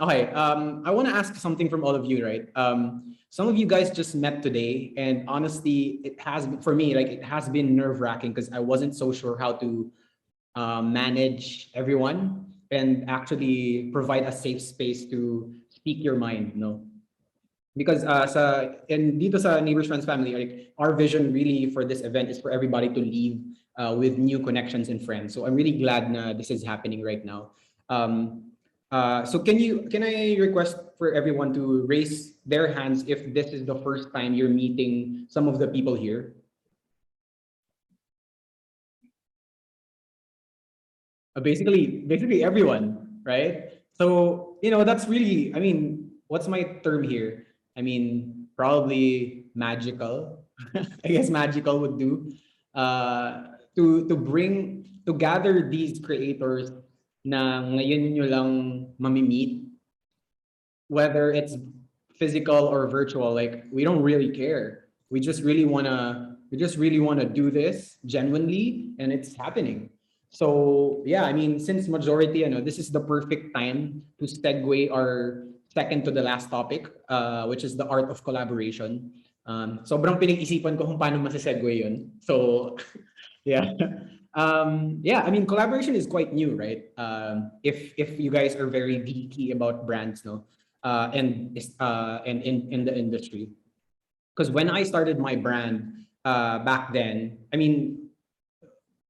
Okay, I want to ask something from all of you, right? Some of you guys just met today, and honestly, it has been, for me, like it has been nerve-wracking because I wasn't so sure how to manage everyone and actually provide a safe space to speak your mind, no? Because dito sa Neighbors Friends family, like our vision really for this event is for everybody to leave with new connections and friends. So I'm really glad na this is happening right now. Um, so can I request for everyone to raise their hands if this is the first time you're meeting some of the people here? Basically everyone, right? So that's really, I mean, what's my term here? I mean, probably magical. I guess magical would do. To gather these creators na ngayon nyo lang mamimit, whether it's physical or virtual, like we don't really care. We just really wanna do this genuinely, and it's happening. So yeah, I mean, since majority, this is the perfect time to segue our second to the last topic, which is the art of collaboration. Sobrang pinag-isipan ko kung paano masasegue yun. So yeah. Yeah, I mean, collaboration is quite new, right? If you guys are very geeky about brands, no, and in the industry, because when I started my brand back then, I mean,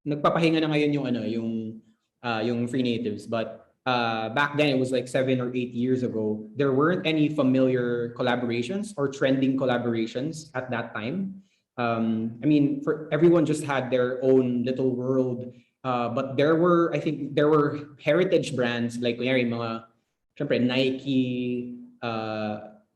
nagpapahinga na ngayon yung free natives, but back then it was like 7 or 8 years ago. There weren't any familiar collaborations or trending collaborations at that time. I mean, for everyone just had their own little world. But I think there were heritage brands like mga syempre Nike,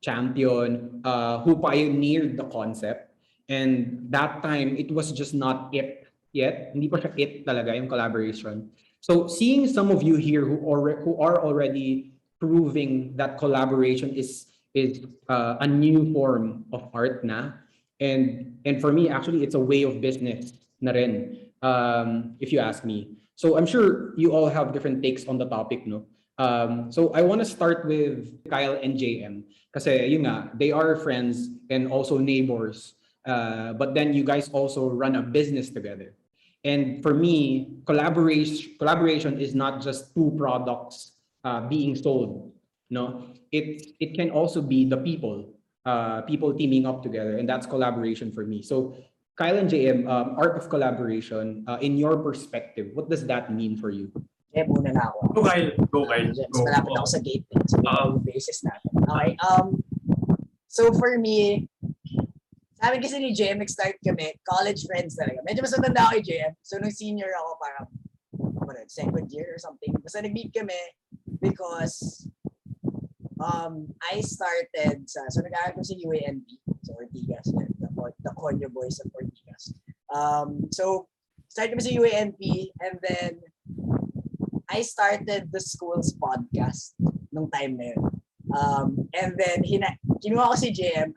Champion, who pioneered the concept. And that time, it was just not it yet. Hindi pa siya it talaga, yung collaboration. So seeing some of you here who are already proving that collaboration is a new form of art na. And for me, actually, it's a way of business na rin, if you ask me. So I'm sure you all have different takes on the topic, no? So I want to start with Kyle and JM. Kasi yun nga, they are friends and also neighbors. But then you guys also run a business together. And for me, collaboration is not just two products being sold. No, it can also be the people teaming up together, and that's collaboration for me. So, Kyle and JM, art of collaboration, in your perspective, what does that mean for you? Eh, muna na ako. Go, Kyle. Go, Kyle. Yes, Go. malapit ako sa gate. So, yung basis natin. Okay, so for me, sa amin kasi ni JM, nag-start kami, college friends talaga. Medyo mas matanda ako kay JM. So, nung senior ako, parang, second year or something. Basta nag-meet kami because I started so nag-aaral ko sa UNFSD, so Ortigas, the Conyo boys of Ortigas. So, started kami sa UNFSD, and then, I started the school's podcast nung time na yun. And then, kinuha ko si JM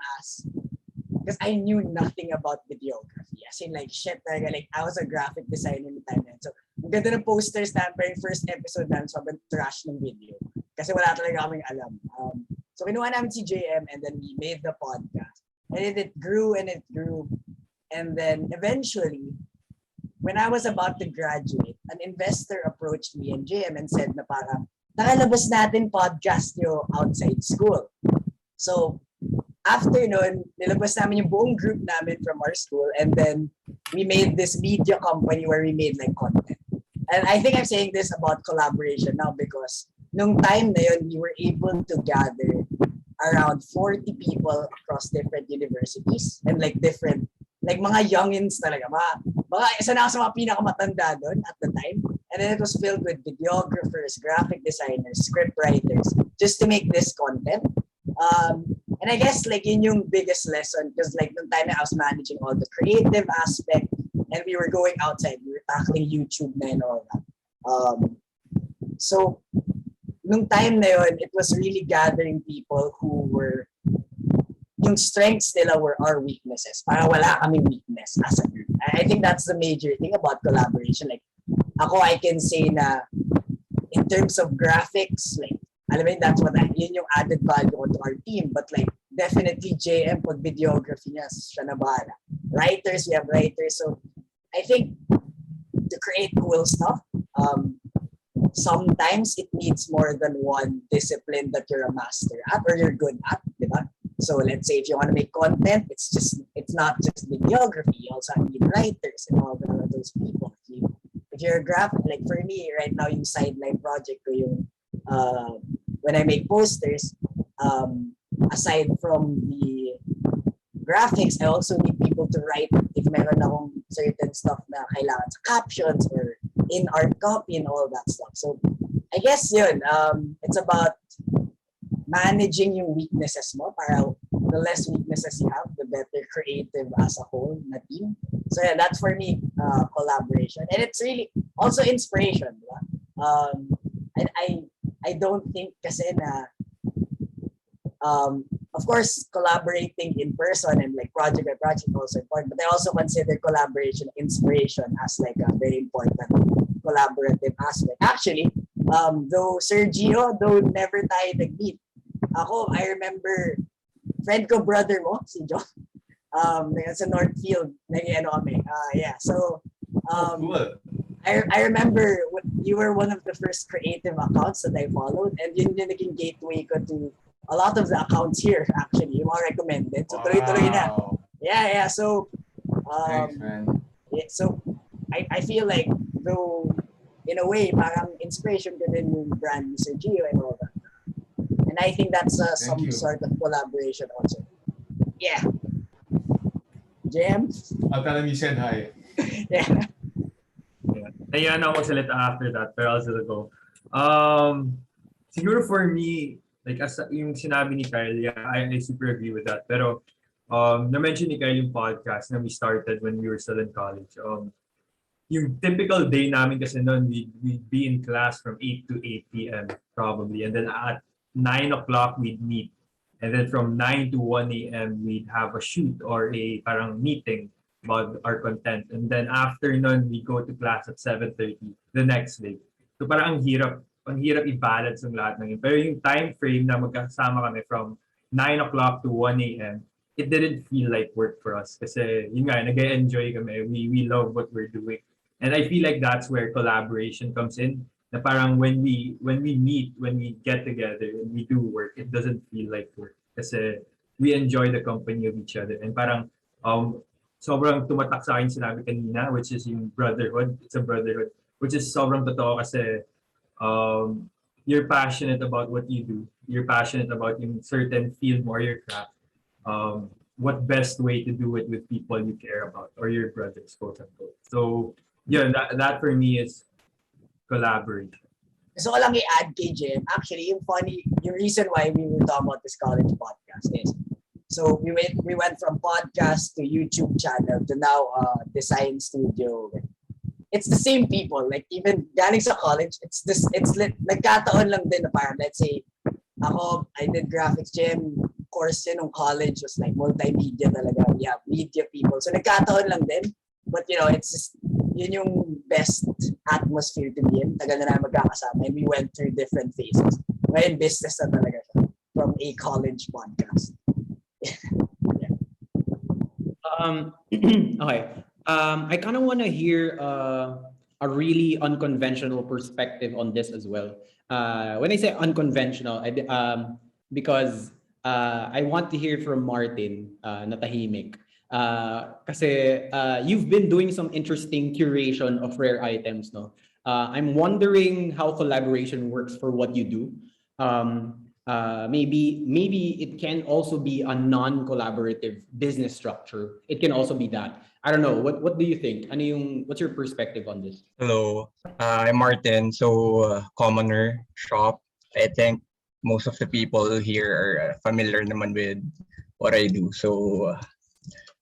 because I knew nothing about videography. As in, like, shit talaga. Like, I was a graphic designer in the time na yun. So, ang ganda ng posters namin, pero yung first episode namin, sobrang trash ng video. Kasi wala talaga kaming alam. So, kinuha namin si JM, and then we made the podcast. And it grew and it grew. And then, eventually, when I was about to graduate, an investor approached me and JM and said na parang, nakalabas natin podcast nyo outside school. So, after nun, nilabas namin yung buong group namin from our school, and then we made this media company where we made like content. And I think I'm saying this about collaboration now because nung time na yun, we were able to gather around 40 people across different universities and like different, like mga youngins talaga. Mga isa na ako sa mga pinakamatanda doon at the time. And then it was filled with videographers, graphic designers, script writers, just to make this content. And I guess like yun yung biggest lesson because like nung time na I was managing all the creative aspect and we were going outside, we were tackling YouTube na and all that. So nung time na yun, it was really gathering people who were, yung strengths nila were our weaknesses. Para wala kaming weakness as a group. I think that's the major thing about collaboration. Like, ako, I can say na in terms of graphics, like, alam mo yun, yun yung added value ko to our team. But like, definitely JM, pag videography niya, siya na bahala. Writers, we have writers. So I think to create cool stuff, sometimes it needs more than one discipline that you're a master at or you're good at, di ba? So let's say if you want to make content, it's not just videography. You also need writers and all of those people. If you're a graphic, like for me right now, yung sideline project ko yung when I make posters, aside from the graphics, I also need people to write if meron akong certain stuff na kailangan sa captions or in art copy and all that stuff. So I guess yun, it's about managing yung weaknesses mo para the less weaknesses you have, the better creative as a whole na team. So yeah, that's for me, collaboration. And it's really also inspiration. Diba? I don't think kasi na of course, collaborating in person and like project by project is also important, but I also consider collaboration inspiration as like a very important collaborative aspect. Actually, though Sergio, though never tayo nag-meet, I remember, friend ko, brother mo, si John, sa Northfield, nag-ano kami. Yeah, so, Cool. I remember you were one of the first creative accounts that I followed, and yun yung naging gateway ko to a lot of the accounts here, actually, yung mga recommended. So, tuloy-tuloy na. Yeah. So, Thanks, man. yeah, so I feel like, though, in a way, parang inspiration ko din yung brand ni Sergio and all that. And I think that's some you. sort of collaboration also. Yeah. James? I'll tell him you said hi. Yeah. Nayan ako salita after that, pero I'll still go. Siguro for me, like as yung sinabi ni Kyle, yeah, I super agree with that. Pero na-mention ni Kyle yung podcast na we started when we were still in college. Yung typical day namin kasi noon, we'd be in class from 8 to 8 p.m. probably. And then at 9 o'clock, we'd meet. And then from 9 to 1 a.m., we'd have a shoot or a parang meeting about our content. And then after nun, we go to class at 7:30 the next day. So parang ang hirap i-balance ng lahat ng yun. Pero yung time frame na magkasama kami from 9 o'clock to 1 a.m., it didn't feel like work for us. Kasi yun nga, nag-enjoy kami. We love what we're doing. And I feel like that's where collaboration comes in. Na parang when we meet, when we get together and we do work, it doesn't feel like work. Kasi we enjoy the company of each other. And parang sobrang tumatak sa akin sinabi kanina, which is yung brotherhood. It's a brotherhood. Which is sobrang totoo kasi you're passionate about what you do. You're passionate about yung certain field or your craft. What best way to do it with people you care about or your brothers, quote unquote. So yeah, that for me is collaboration. Gusto ko lang i-add kay Jem. Actually, yung reason why we were talking about this college podcast is, so we went from podcast to YouTube channel to now design studio. It's the same people. Like even galing sa college, nagkataon lang din na parang, let's say, I did graphics, Jem, course yun nung college was like multimedia talaga. We have media people. So nagkataon lang din. But you know, it's just, yun yung best atmosphere to be in. Tagal na namin magkakasama. And we went through different phases. Ngayon, business na talaga siya from a college podcast. Yeah. Okay. I kind of want to hear a really unconventional perspective on this as well. When I say unconventional, because I want to hear from Martin na tahimik. Kasi you've been doing some interesting curation of rare items, no? I'm wondering how collaboration works for what you do. Maybe it can also be a non-collaborative business structure. It can also be that. I don't know. What do you think? What's your perspective on this? Hello, I'm Martin. So, commoner shop. I think most of the people here are familiar naman with what I do. So,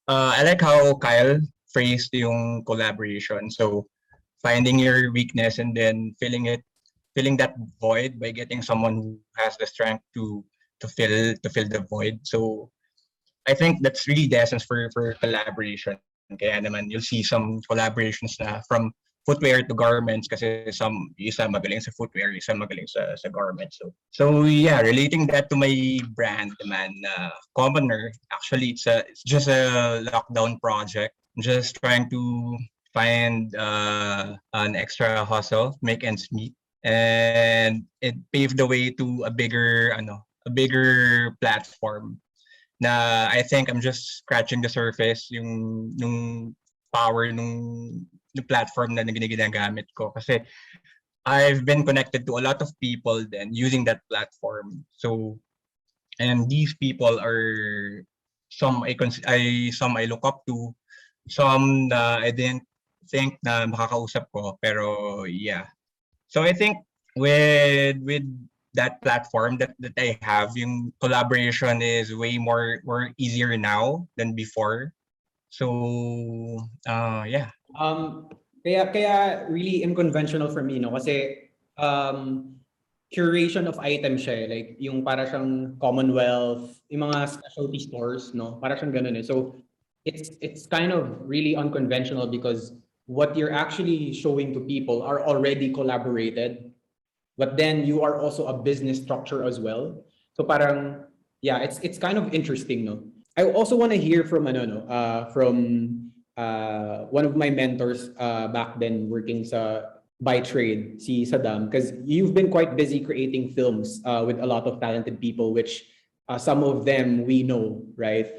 I like how Kyle phrased yung collaboration. So, finding your weakness and then filling that void by getting someone who has the strength to fill the void. So, I think that's really the essence for collaboration. Kaya naman you'll see some collaborations na from footwear to garments kasi isa magaling sa footwear, isa magaling sa garments. So yeah, relating that to my brand naman, Commoner, actually it's just a lockdown project. Just trying to find an extra hustle, make ends meet, and it paved the way to a bigger platform na I think I'm just scratching the surface nung power yung platform na ginagamit ko kasi I've been connected to a lot of people then using that platform. So and these people are some I look up to, some na I didn't think na makakausap ko, pero yeah. So I think with that platform that I have, yung collaboration is way more easier now than before. So yeah. Kaya really unconventional for me, no? Kasi curation of items siya, like yung para siyang Commonwealth, yung mga specialty stores, no? Para siyang ganun eh. So it's kind of really unconventional because what you're actually showing to people are already collaborated, but then you are also a business structure as well. So parang yeah, it's kind of interesting, no? I also want to hear from one of my mentors back then working by trade, si Saddam, because you've been quite busy creating films with a lot of talented people, which some of them we know, right?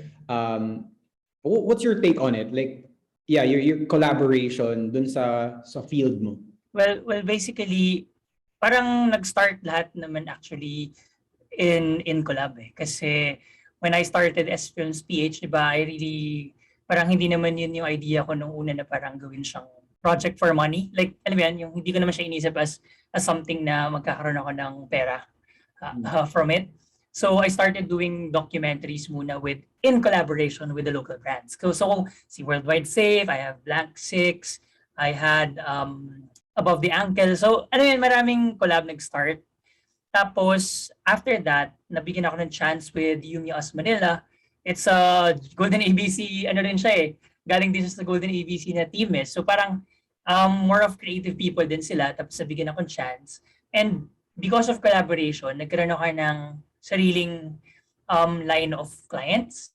What's your take on it? Like, yeah, your collaboration dun sa field mo. Well, basically, parang nag-start lahat naman actually in collab eh. Kasi when I started SFilmsPH, di ba, parang hindi naman yun yung idea ko nung una na parang gawin siyang project for money. Like, alam mo yan, yung hindi ko naman siya inisip as something na magkakaroon ako ng pera from it. So I started doing documentaries muna in collaboration with the local brands. So si Worldwide Safe, I have Blank 6, I had Above the Ankle. So ano yan, maraming collab nag-start. Tapos after that, nabigyan ako ng chance with UMFSD Manila. It's a Golden ABC, ano rin siya eh. Galing din siya sa Golden ABC na team eh. So parang more of creative people din sila. Tapos nabigyan akong chance. And because of collaboration, nagkaroon ako ng sariling line of clients.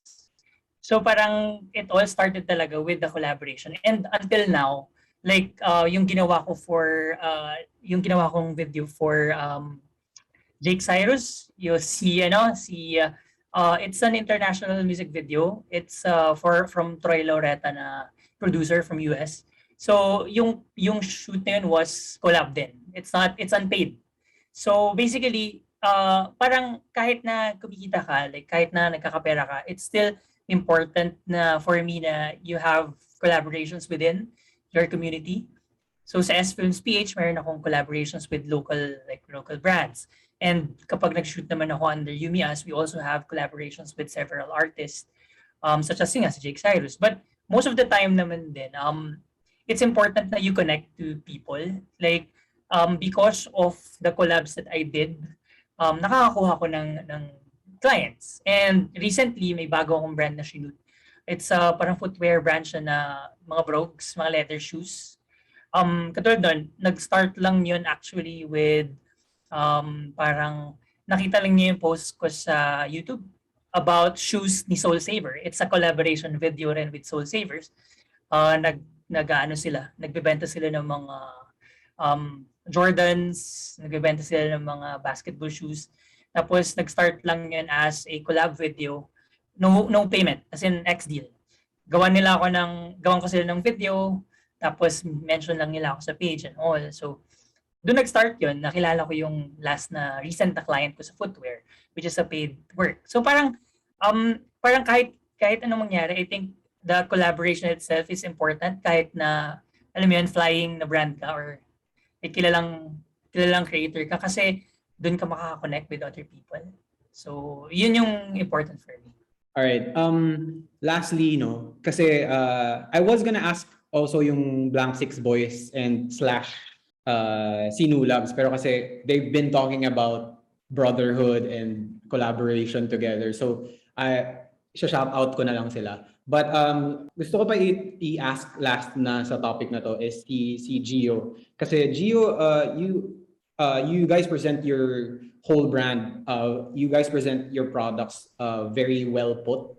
So parang it all started talaga with the collaboration. And until now, like yung ginawa kong video for Jake Cyrus, it's an international music video. It's from Troy Laureta na producer from US. So yung shoot na yun was collab din. It's unpaid. So basically, parang kahit na kumikita ka, like kahit na nagkakapera ka, it's still important na for me na you have collaborations within your community. So sa SFilmsPH, meron akong collaborations with local brands. And kapag nag-shoot naman ako under UMFSD, we also have collaborations with several artists, such as si Jake Cyrus. But most of the time naman din, it's important na you connect to people. Like, because of the collabs that I did, nakakakuha ko ng clients. And recently, may bago akong brand na sinut. It's parang footwear brand siya na mga brogues, mga leather shoes. Katulad doon, nag-start lang yun actually with parang nakita lang niya yung post ko sa YouTube about shoes ni Soul Saver. It's a collaboration video rin with Soul Savers. Nagbebenta sila ng mga Jordans, nagbebenta sila ng mga basketball shoes. Tapos nag-start lang yan as a collab video, no payment, as in X-deal. Gawan ko sila ng video, tapos mention lang nila ako sa page and all. So doon nag-start yun, nakilala ko yung recent na client ko sa footwear, which is a paid work. So parang kahit anong mangyari, I think the collaboration itself is important kahit na, alam mo yun, flying na brand ka or kilalang creator ka kasi doon ka makaka-connect with other people. So yun yung important for me. All right. Lastly, kasi I was gonna ask also yung Blank 6 boys and / Sinu Labs, pero kasi they've been talking about brotherhood and collaboration together. So shout out ko na lang sila. But gusto ko pa i-ask last na sa topic na to is si Gio. Kasi Gio, you guys present your whole brand. You guys present your products very well put.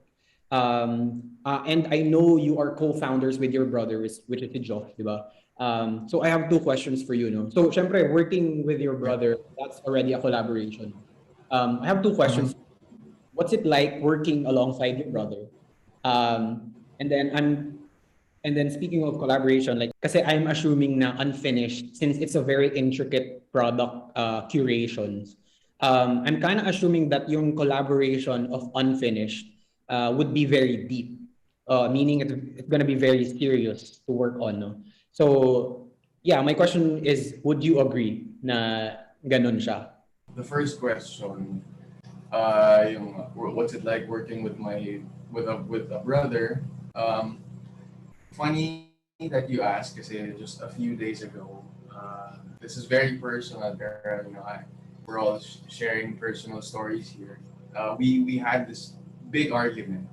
And I know you are co-founders with your brother, which is si Josh, di ba? So I have two questions for you. No? So, syempre, working with your brother, that's already a collaboration. I have two questions. What's it like working alongside your brother? And then speaking of collaboration, like, kasi I'm assuming na unfinished, since it's a very intricate product curations. I'm kind of assuming that yung collaboration of unfinished would be very deep, meaning it's gonna be very serious to work on. No? So yeah, my question is, would you agree na ganun siya? The first question, what's it like working with a brother? Funny that you asked, kasi just a few days ago, this is very personal. We're all sharing personal stories here. We had this big argument.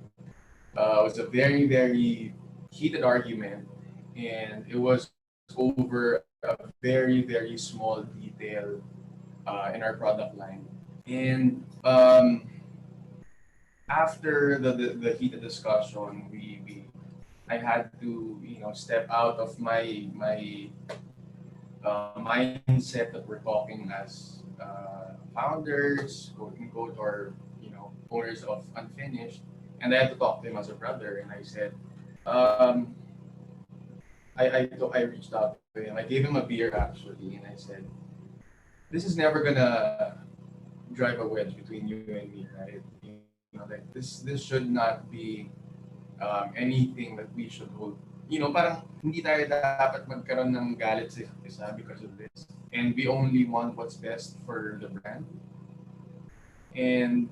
It was a very, very heated argument, and it was over a very, very small detail in our product line. And after the heated discussion, I had to step out of my mindset that we're talking as founders, quote unquote, or owners of Unfinished, and I had to talk to him as a brother. And I said, I reached out to him. I gave him a beer actually, and I said, this is never gonna drive a wedge between you and me, right? Like this should not be anything that we should hold. Parang hindi tayo dapat magkaroon ng galit sa isa't isa because of this. And we only want what's best for the brand. And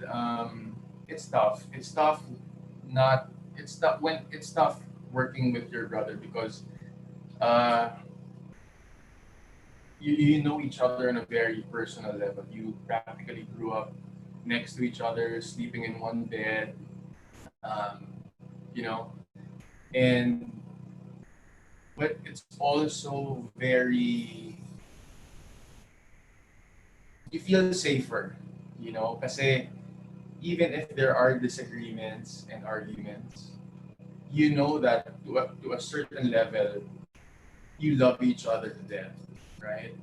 it's tough. It's tough working with your brother because you know each other on a very personal level. You practically grew up next to each other, sleeping in one bed, and but it's also very, you feel safer, kasi even if there are disagreements and arguments, you know that to a certain level, you love each other to death, right?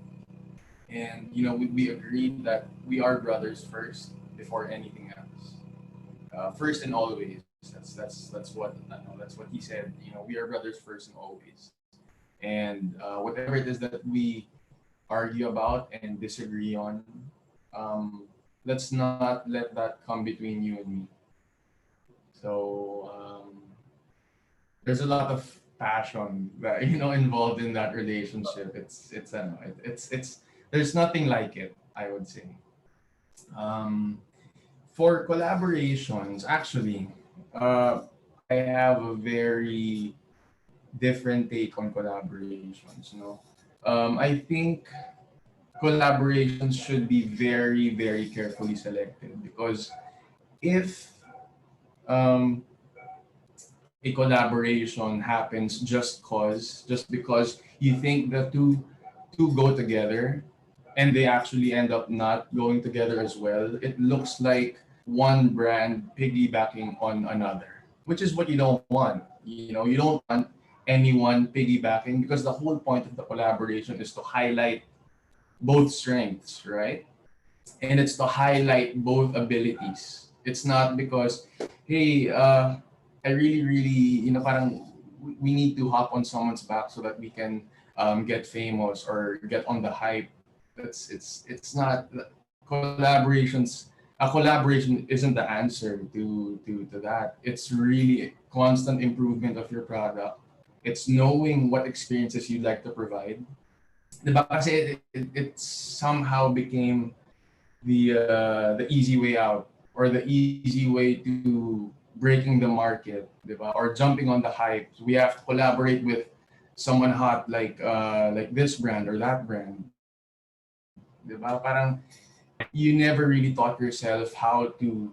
And we agreed that we are brothers first before anything else. First and always. That's what he said. We are brothers first and always. And whatever it is that we argue about and disagree on, let's not let that come between you and me. So there's a lot of passion that involved in that relationship. It's there's nothing like it, I would say. For collaborations, actually, I have a very different take on collaborations. I think collaborations should be very, very carefully selected because if a collaboration happens just because you think the two go together and they actually end up not going together as well, it looks like one brand piggybacking on another, which is what you don't want. You don't want anyone piggybacking because the whole point of the collaboration is to highlight both strengths, right? And it's to highlight both abilities. It's not because, hey, I really, really, parang we need to hop on someone's back so that we can get famous or get on the hype. It's not collaborations. A collaboration isn't the answer to that. It's really constant improvement of your product. It's knowing what experiences you'd like to provide. Diba? Kasi it somehow became the easy way out or the easy way to breaking the market, diba? Or jumping on the hype. We have to collaborate with someone hot like this brand or that brand. Diba? Parang you never really taught yourself how to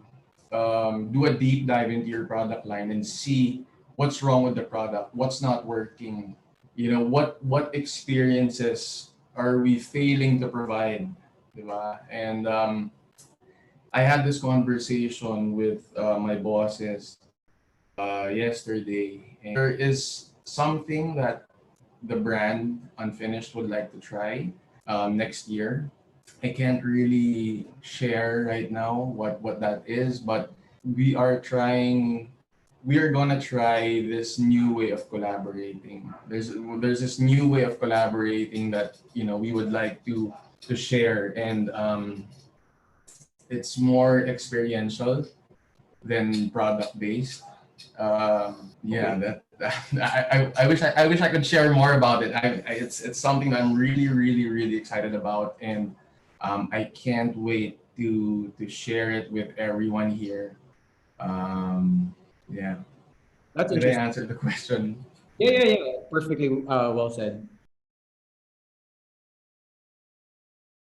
do a deep dive into your product line and see what's wrong with the product, what's not working, what experiences are we failing to provide, diba? And I had this conversation with my bosses yesterday. And there is something that the brand Unfinished would like to try next year. I can't really share right now what that is, but we are trying. We are gonna try this new way of collaborating. There's this new way of collaborating that we would like to share, and it's more experiential than product based. Yeah, I wish I could share more about it. It's something that I'm really excited about, and I can't wait to share it with everyone here. Yeah, That's did I interesting. answer the question? Yeah. Perfectly well said.